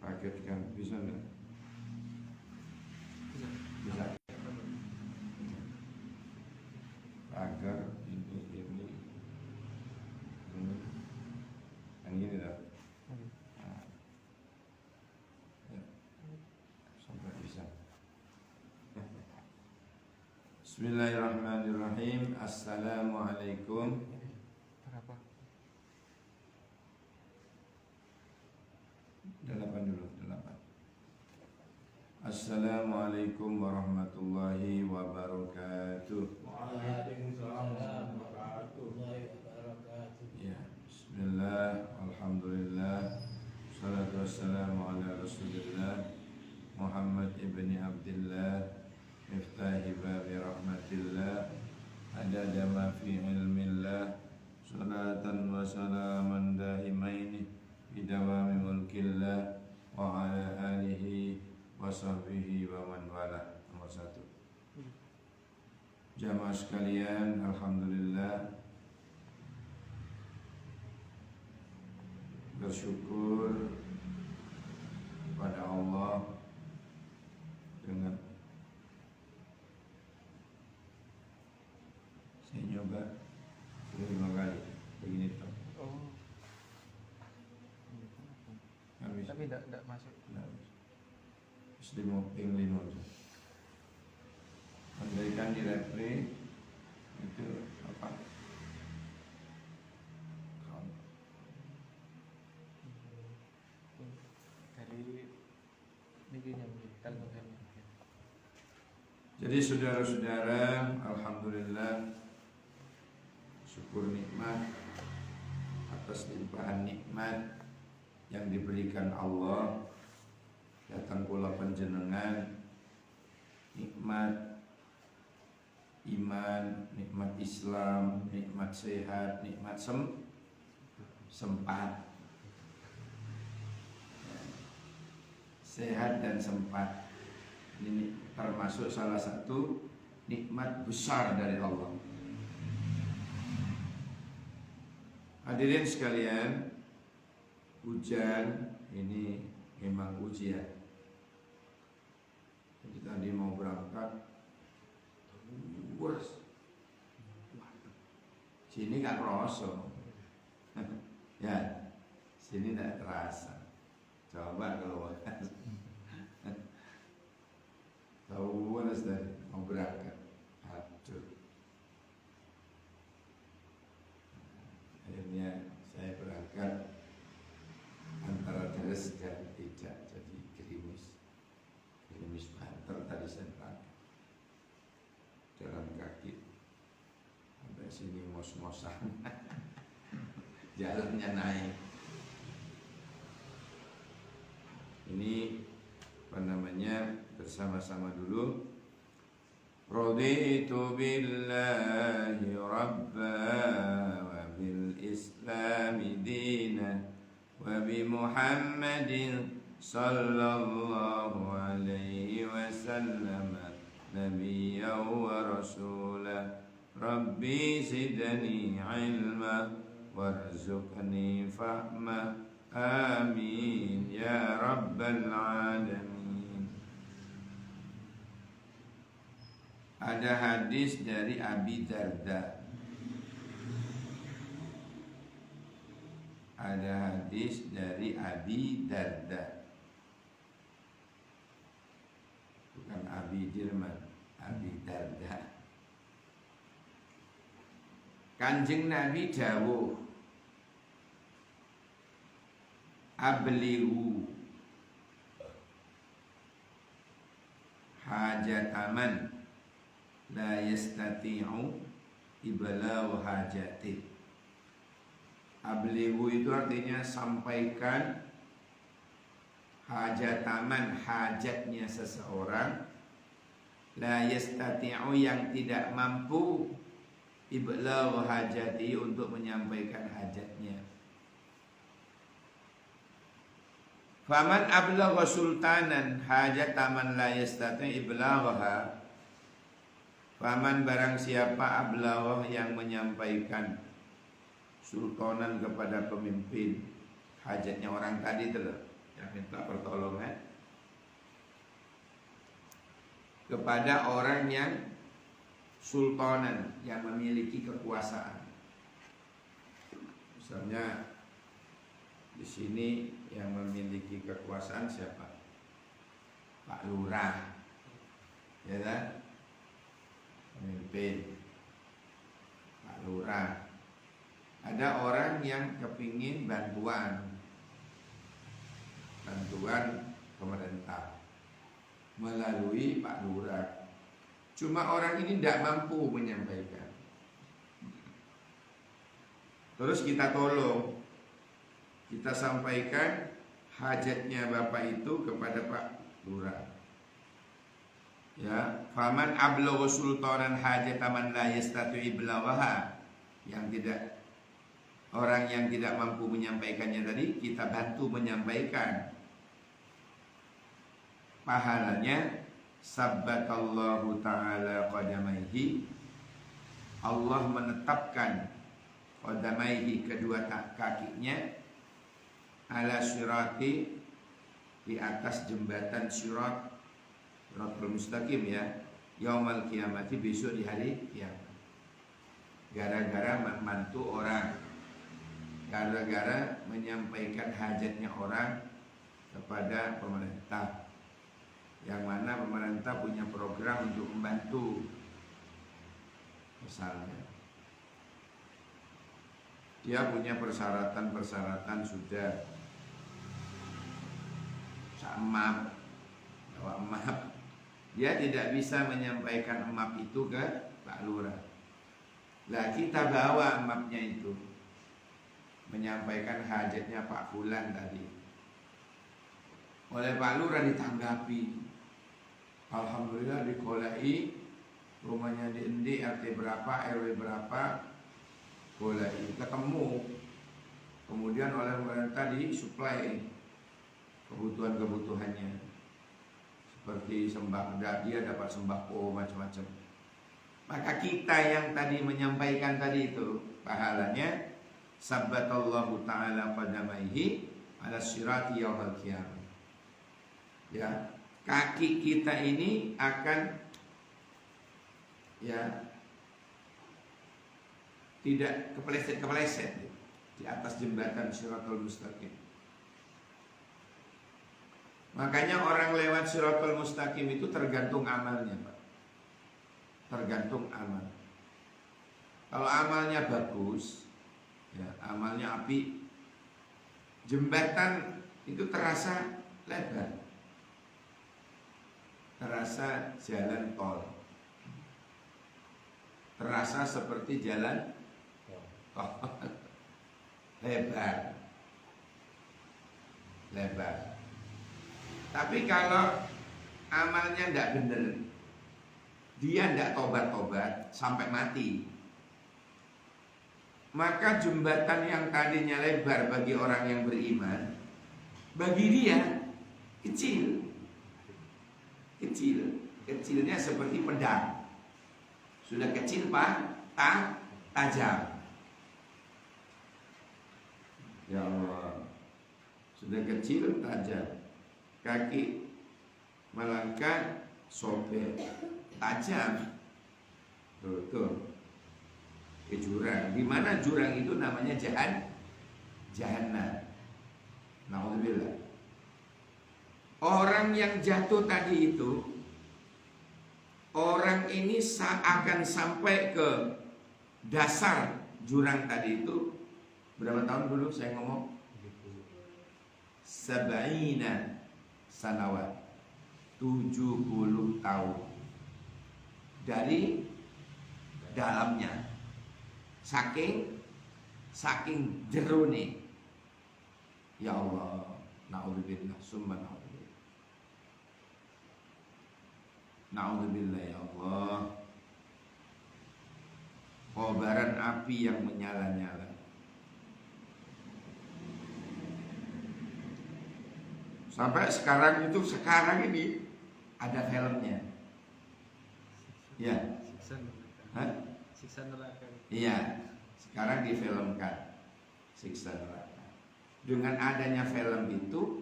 paketkan bisa enggak? Bisa. Agar ini yang gini dah. Nah, ya. Sampai bisa. Bismillahirrahmanirrahim. Assalamualaikum. Berapa? 8 dulu, 8. Assalamualaikum warahmatullahi wabarakatuh. Waalaikumsalam warahmatullahi wabarakatuh. Ya, bismillah, alhamdulillah, salatu wassalamu ala rasulillah Muhammad ibni Abdillah, miftahi babi rahmatillah, adada ma fi ilmillah, salatan wa salaman daimaini bidawami mulkillah wa ala alihi wa sahbihi wa man wala. Nomor 1. Jamaah sekalian, alhamdulillah, bersyukur pada Allah dengan saya nyoba 5 kali begini toh. Oh. Habis. Tapi tidak masuk. Terus mau pengen aja. Andaikan di replay itu apa? Dari bikinnya mungkin. Jadi saudara-saudara, alhamdulillah, syukur nikmat atas limpahan nikmat yang diberikan Allah. Datang pula panjenengan, nikmat iman, nikmat Islam, nikmat sehat, nikmat sempat, sehat dan sempat. Ini termasuk salah satu nikmat besar dari Allah. Hadirin sekalian, hujan ini memang ujian. Jadi tadi mau berangkat, terus sini gak kerasa, ya sini gak terasa. Coba keluar. Tahu dari mau berangkat, aduh. Akhirnya saya berangkat antara deres dan tidak, jadi gerimis banter. Tadi saya berangkat jalan kaki sampai sini mos-mosan. Jalannya naik. Ini apa namanya, bersama-sama dulu. Raditu billahi rabba wa bil islami dina wa bi Muhammadin sallallahu alaihi wasallam nabiyyan wa rasulah. Rabbi zidni ilma warzuqni fahma. Amin ya rabbal alamin. Ada hadis dari Abi Darda. Bukan Abi Dirman, Abi Darda. Kanjeng Nabi dawuh, ablighu hajataman la yastati'u iblagh hajati. Ablighu itu artinya sampaikan hajataman, hajatnya seseorang, la yastati'u yang tidak mampu, iblagh hajati untuk menyampaikan hajatnya. Faman ablagha sultanan hajataman la yastati iblaghaha. Faman barang siapa ablagha yang menyampaikan sultanan kepada pemimpin hajatnya orang tadi itu loh, minta pertolongan kepada orang yang sultanan, yang memiliki kekuasaan. Misalnya di sini yang memiliki kekuasaan siapa? Pak Lurah, ya kan? Pemimpin Pak Lurah. Ada orang yang kepingin bantuan pemerintah melalui Pak Lurah. Cuma orang ini tidak mampu menyampaikan. Terus kita tolong, kita sampaikan hajatnya Bapak itu kepada Pak Lurah. Ya, faman ablagha sultanan hajataman la yastati iblawaha, yang tidak, orang yang tidak mampu menyampaikannya tadi kita bantu menyampaikan, pahalanya sabbatallahu ta'ala qadamaihi, Allah menetapkan qadamaihi, kedua kakinya, ala sirati, di atas jembatan sirat, siratul mustaqim ya, yaumal qiyamati, besok di hari kiamat. Gara-gara membantu orang, gara-gara menyampaikan hajatnya orang kepada pemerintah, yang mana pemerintah punya program untuk membantu. Misalnya dia punya persyaratan sudah map, bawa map, dia tidak bisa menyampaikan map itu ke Pak Lurah. Lah kita bawa mapnya itu, menyampaikan hajatnya Pak Fulan tadi, oleh Pak Lurah ditanggapi, alhamdulillah dikolai, rumahnya di Endi, RT berapa, RW berapa, kolai, ketemu. Kemudian oleh pemerintah disuplai kebutuhannya, seperti sembako, dia dapat sembako macam-macam. Maka kita yang tadi menyampaikan tadi itu, pahalanya sabbatallahu ta'ala qadamaihi ala sirati yaumal qiyamah. Ya, kaki kita ini akan ya tidak kepleset di atas jembatan siratul mustaqim. Makanya orang lewat siratul mustaqim itu tergantung amalnya, Pak. Tergantung amal. Kalau amalnya bagus, ya, amalnya api, jembatan itu terasa lebar, terasa jalan tol, terasa seperti jalan tol, lebar. Tapi kalau amalnya tidak benar, dia tidak tobat-tobat sampai mati, maka jembatan yang tadinya lebar bagi orang yang beriman, bagi dia kecilnya seperti pedang. Sudah kecil Pak, tajam. Ya Allah, sudah kecil tajam. Kaki melangkah sobek, tajam. Tuh ke jurang. Di mana jurang itu namanya jahannam. Nauzubillah. Orang yang jatuh tadi itu, orang ini akan sampai ke dasar jurang tadi itu. Berapa tahun dulu saya ngomong? 70 sanawat, 70 tahun dari dalamnya, saking jerone. Ya Allah, naudzubillah, summa naudzubillah ya Allah. Kobaran api yang menyala-nyala. Sampai sekarang ini ada filmnya. Ya. Siksa neraka. Iya, sekarang difilmkan siksa neraka. Dengan adanya film itu,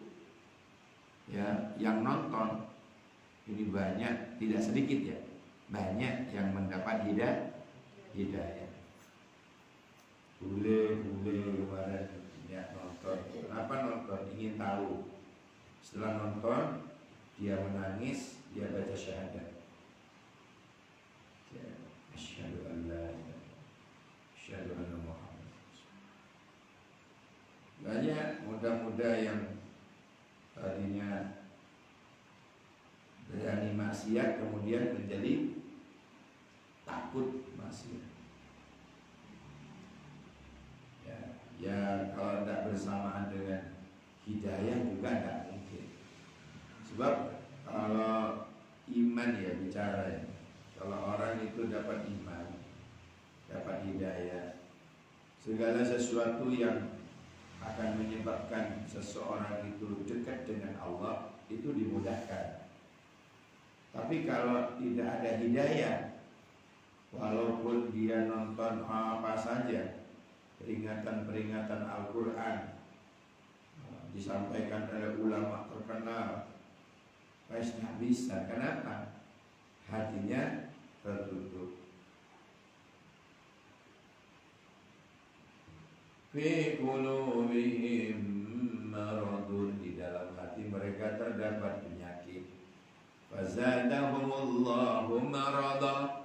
ya yang nonton ini banyak, tidak sedikit ya, banyak yang mendapat hidayah. Bule kemarin ya nonton. Kenapa nonton? Ingin tahu. Setelah nonton dia menangis, dia baca syahadat. Ya, asyhadu an la ilaha illallah, asyhadu anna Muhammad. Banyak muda-muda yang tadinya berani maksiat kemudian menjadi takut maksiat. Ya kalau tidak bersamaan dengan hidayah juga tidak mungkin. Sebab kalau iman ya bicara ya, kalau orang itu dapat iman, dapat hidayah, segala sesuatu yang akan menyebabkan seseorang itu dekat dengan Allah itu dimudahkan. Tapi kalau tidak ada hidayah, walaupun dia nonton apa saja, peringatan-peringatan Al-Quran disampaikan oleh ulama terkenal, pasti tidak bisa. Kenapa? Hatinya tertutup. Fi qulubihim maradun, di dalam hati mereka terdapat penyakit. Fazadahumullahu marada,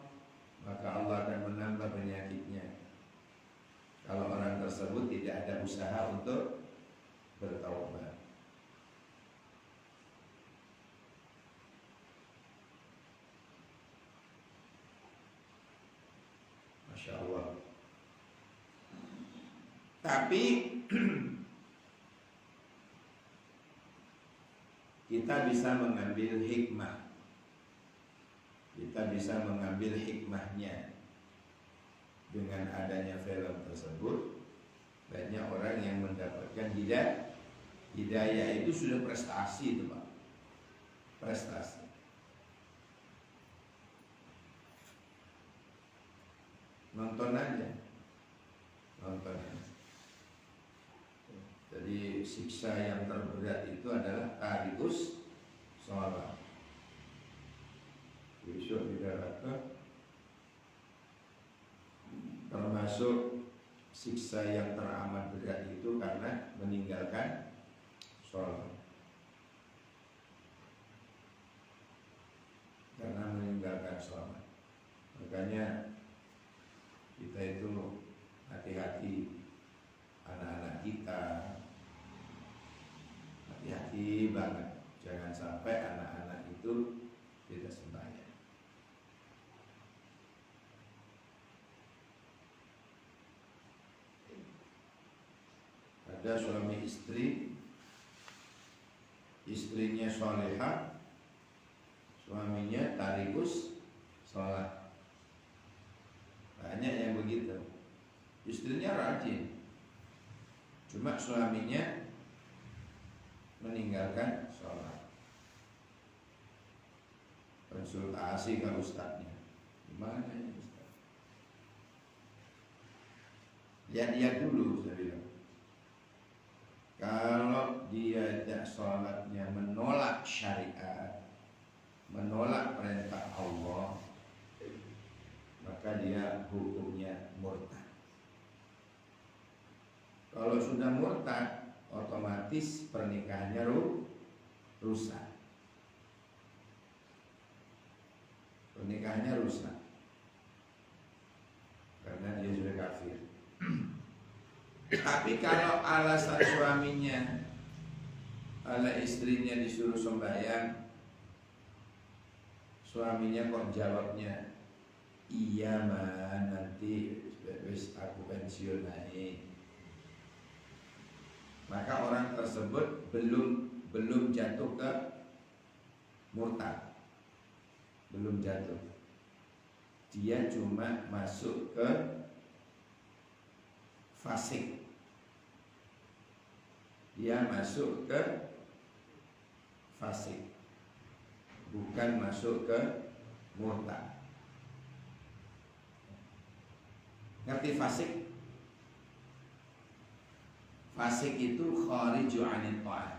maka Allah akan menambah penyakitnya. Kalau orang tersebut tidak ada usaha untuk bertaubat. Masya Allah. Tapi kita bisa mengambil hikmah. Kita bisa mengambil hikmahnya. Dengan adanya film tersebut, banyak orang yang mendapatkan hidayah itu sudah prestasi itu Pak. Prestasi. Nonton aja. Nonton aja. Jadi siksa yang terberat itu adalah tarikus sholat. Besok di neraka termasuk siksa yang teramat berat itu karena meninggalkan sholat. Karena meninggalkan sholat. Makanya kita itu hati-hati, anak-anak kita hati-hati banget. Jangan sampai anak-anak itu tidak sembahyang. Ada suami istri, istrinya solehah, suaminya tarikus sholat. Banyak yang begitu. Istrinya rajin, cuma suaminya meninggalkan sholat. Konsultasi ke ustadznya, gimana ya ustadz? Lihat dulu, saya bilang. Kalau dia tidak sholatnya menolak syariat, menolak perintah Allah, maka dia hukumnya murtad. Kalau sudah murtad, otomatis pernikahannya rusak. Pernikahannya rusak karena dia sudah kafir. Tapi kalau alasan suaminya, ala istrinya disuruh sembahyang, suaminya kok jawabnya, iya mah nanti wis aku pensiun naik, maka orang tersebut belum jatuh ke murtad, belum jatuh. Dia cuma masuk ke fasik. Dia masuk ke fasik, bukan masuk ke murtad. Ngerti fasik? Fasik itu khariju 'anil ta'ah,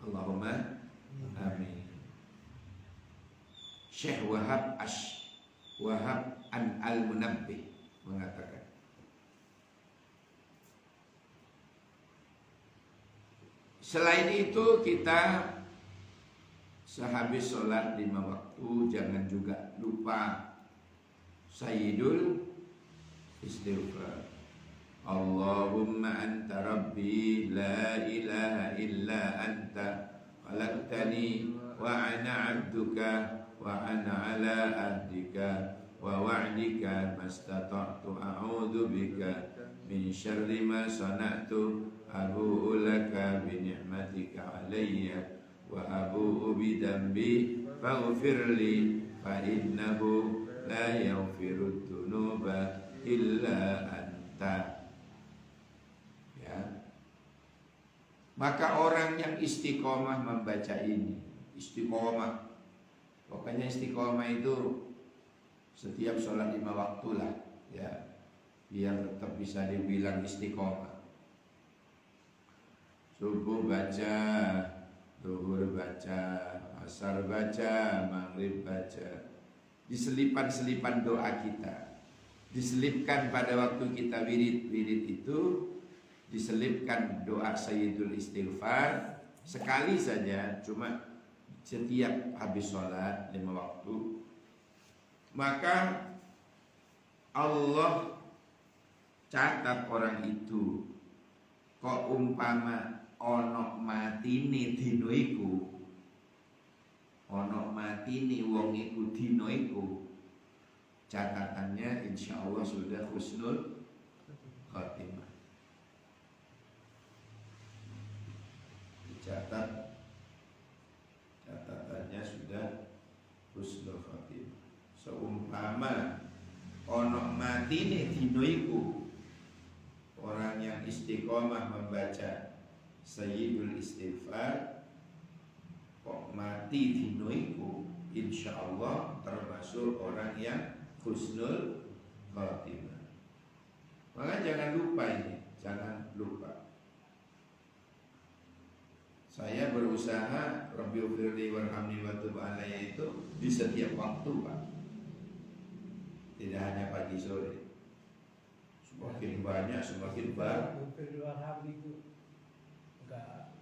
Allahumma amin. Syekh Wahab an al-Munabbih mengatakan, selain itu kita sehabis sholat 5 waktu jangan juga lupa Sayyidul istighfar. Allahumma anta rabbi la ilaha illa anta khalaqtani wa ana abduka wa ana ala ahdika wa wa'dika mastata'tu a'udzu bika min syarri ma sana'tu abu'u laka bi ni'matika alayya wa abu'u bi dambi faghfirli fa innahu la yaghfiru dzunuba illa anta. Maka orang yang istiqomah membaca ini, istiqomah, pokoknya istiqomah itu setiap sholat 5 waktu lah, ya, biar tetap bisa dibilang istiqomah. Subuh baca, zuhur baca, asar baca, maghrib baca, diselipan-selipan doa kita, diselipkan pada waktu kita wirid itu. Diselipkan doa Sayyidul Istighfar sekali saja, cuma setiap habis sholat 5 waktu. Maka Allah catat orang itu kok umpama ono matine dino iku, ono matine wong iku dino iku, catatannya insyaallah sudah husnul khotimah. Catatannya sudah husnul khotimah. Seumpama ono matine dino iku, orang yang istiqomah membaca Sayyidul Istighfar kok mati dino iku, insyaallah termasuk orang yang husnul khotimah. Maka jangan lupa ini, jangan lupa. Saya berusaha Rabbighfirli warhamni wa tub alayya itu di setiap waktu, Pak. Tidak hanya pagi sore. Semakin banyak semakin baik. Rabbighfirli warhamni itu enggak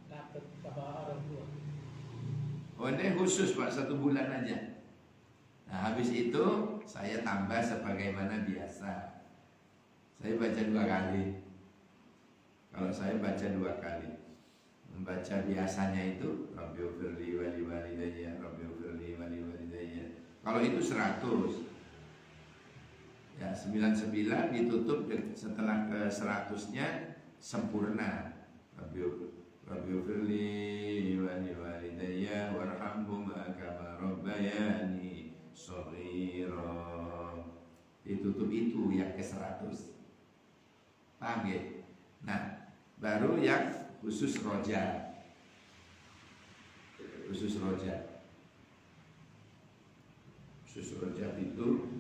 takut sama orang tua. Oh, ini khusus, Pak, 1 bulan aja. Nah, habis itu saya tambah sebagaimana biasa. Saya baca 2 kali. Kalau saya baca 2 kali. Membaca biasanya itu Rabbighfirli wa li walidayya, Rabbighfirli wa li walidayya. Kalau itu 100. Ya, 99 ditutup setelah ke 100-nya sempurna. Rabbighfirli wa li walidayya warhamhuma kama rabbayani shaghira. Ditutup itu yang ke 100. Paham ya? Nah, baru yang khusus roja. Khusus roja. Khusus roja itu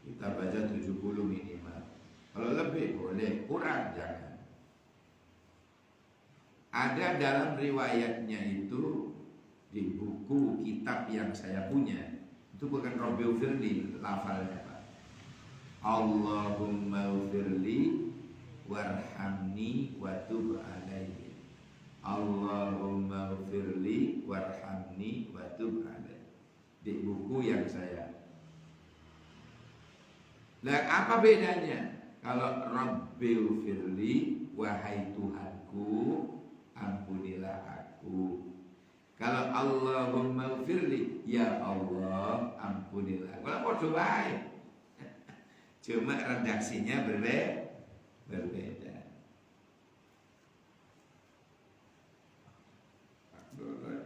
kita baca 70 minimal. Kalau lebih boleh, kurang jangan. Ada dalam riwayatnya itu di buku kitab yang saya punya, itu bukan Rabbighfirli lafalnya, Pak. Allahumma ufirli warhamni wa tub alayya. Allahumma ufirli warhamni wa tub alayya. Di buku yang saya. Nah, apa bedanya? Kalau Rabbighfirli, wahai Tuhanku, ampunilah aku. Kalau Allahumma ufirli, ya Allah, ampunilah. Kalau mau doain. Cuma redaksinya berbeda.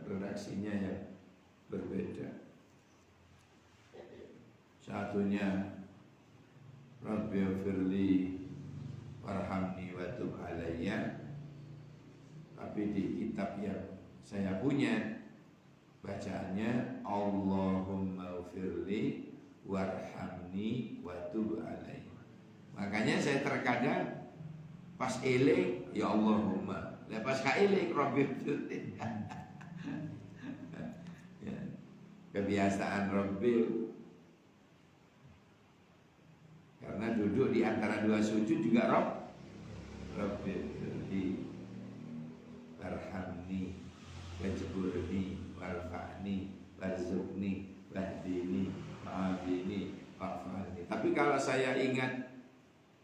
Redaksinya yang berbeda. Satunya Rabbighfirli warhamni wa tub alayya. Tapi di kitab yang saya punya bacaannya Allahumma ufirli warhamni wa tub alayya. Makanya saya terkadang Pas eling ya Allahumma. Lah pas ka eling Rabbi firli. Ya. Kebiasaan Rabbi. Karena duduk di antara dua sujud juga Rabbi firli. Warhamni wajburni warfa'ni warzuqni wahdini wa'afini wa'afani. Tapi kalau saya ingat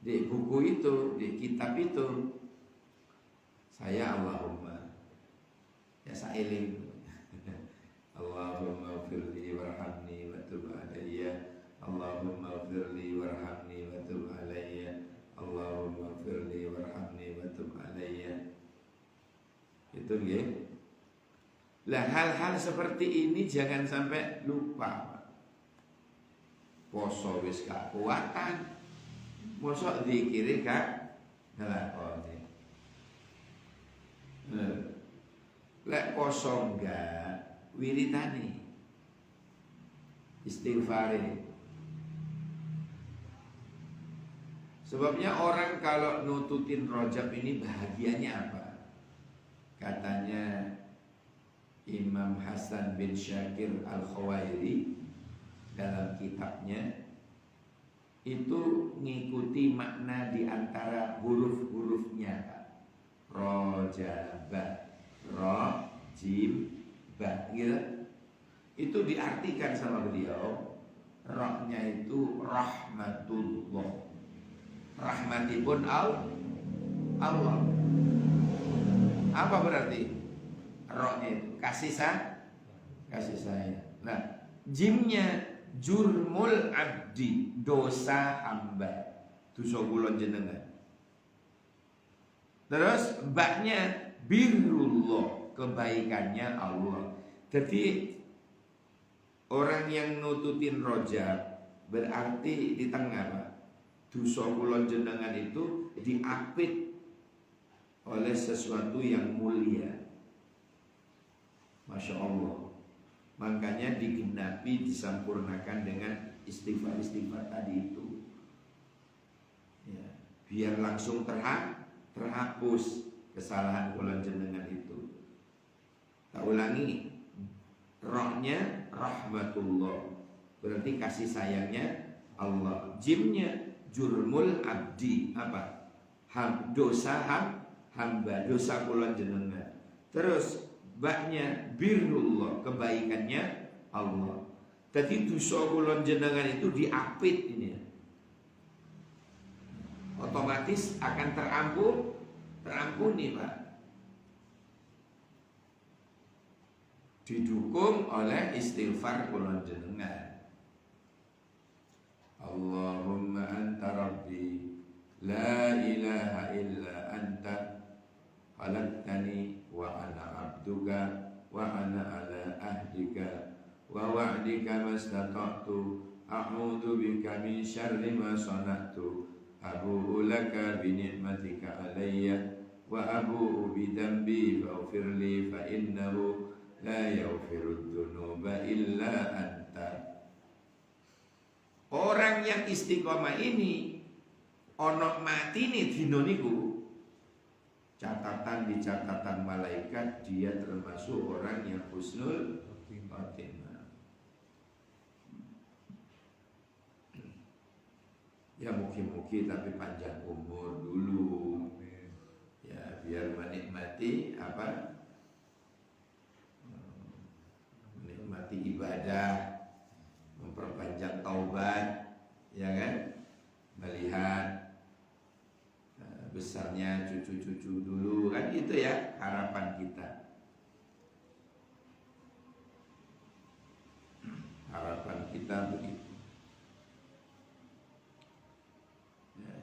di buku itu, di kitab itu, saya Allahumma ya sa'iling Allahumma firli warhamni wa tub alayya Allahumma firli warhamni wa tub alayya Allahumma firli warhamni wa tub alayya. Itu nggih. Lah hal-hal seperti ini jangan sampai lupa. Poso wis gak kuatan. Mosok dikiri gak ngelakoni. Lek poso enggak wiritani. Istighfari. Sebabnya orang kalau nututin Rajab ini bahagianya apa? Katanya Imam Hasan bin Syakir Al-Khawairi dalam kitabnya itu ngikuti makna di antara huruf-hurufnya, Rojaba, Ro, Jim, Ba, gitu. Itu diartikan sama beliau, Rohnya itu rahmatullah, rahmatipun Allah. Apa berarti? Rohnya itu kasih sayang. Nah, jimnya jurmul abdi, dosa hamba, dosa kula jenengan. Terus baknya birrullah, kebaikannya Allah. Jadi orang yang nututin Rajab berarti di tengah Pak, dosa kula jenengan itu diapit oleh sesuatu yang mulia. Masya Allah. Makanya digenapi, disempurnakan dengan istighfar tadi itu, ya, biar langsung terhapus kesalahan kula jenengan itu. Tak ulangi, rohnya rahmatullah, berarti kasih sayangnya Allah. Jimnya jurmul abdi, apa? Dosa hamba, dosa kula jenengan. Terus baknya birrullah, kebaikannya Allah. Jadi dosa kula jenengan itu diapit ini, otomatis akan terampuni Pak. Didukung oleh istighfar kula jenengan. Allahumma anta rabbi la ilaha illa anta khalaqtani wa ana abduka wa ana ala ahdika wa wa'dika mastata'tu a'udzu bika min syarri ma sana'tu abu'u laka bi ni'matika alayya wa abu'u bi dhanbi faghfir li fa innahu la yaghfirud dzunuba illa anta. Orang yang istiqomah ini ono matine dina niku, catatan di catatan malaikat dia termasuk orang yang husnul khotimah. Ya mugi-mugi tapi panjang umur dulu. Ya biar menikmati apa? Menikmati ibadah, memperpanjang taubat, ya kan? Melihat besarnya cucu-cucu dulu, kan itu ya harapan kita. Harapan kita begitu. Ya.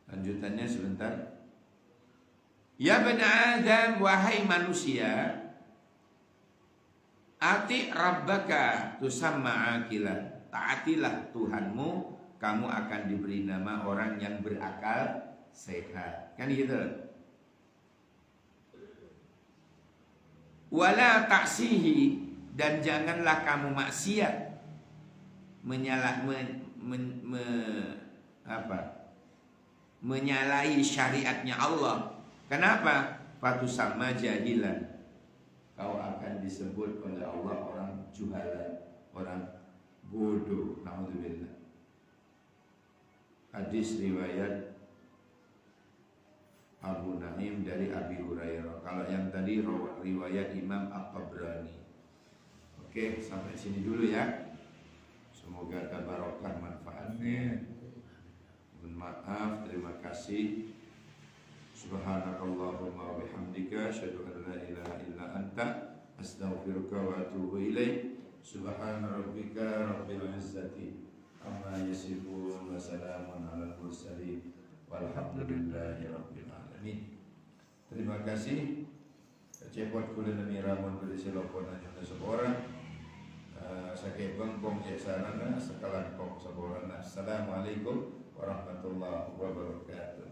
Lanjutannya sebentar. Ya bani Adam, wahai manusia, ati rabbaka tusamma akilan, taatilah Tuhanmu, kamu akan diberi nama orang yang berakal sehat. Kan gitu. Wala taksihi, dan janganlah kamu maksiat, apa? Menyalahi syariatnya Allah. Kenapa? Fatusamma jahilan. Kau akan disebut oleh Allah orang juhalan, orang bodoh. Naudzubillah. Hadis riwayat Abu Naim dari Abi Hurairah. Kalau yang tadi riwayat Imam At-Tabrani. Oke, sampai sini dulu ya. Semoga ada barokah manfaatnya. Mohon maaf, terima kasih. Subhanakallahumma wa bihamdika asyhadu an la ilaha illa anta astaghfiruka wa atubu ilaik. Subhana rabbika rabbil izzati amma yasifun wa salamun alal mursalin walhamdulillahi rabbil alamin. Terima kasih. Cepot kula nami ramon beli silopon aja seorang. Sakit bengkong jasana sekalan kong seorang. Assalamualaikum warahmatullahi wabarakatuh.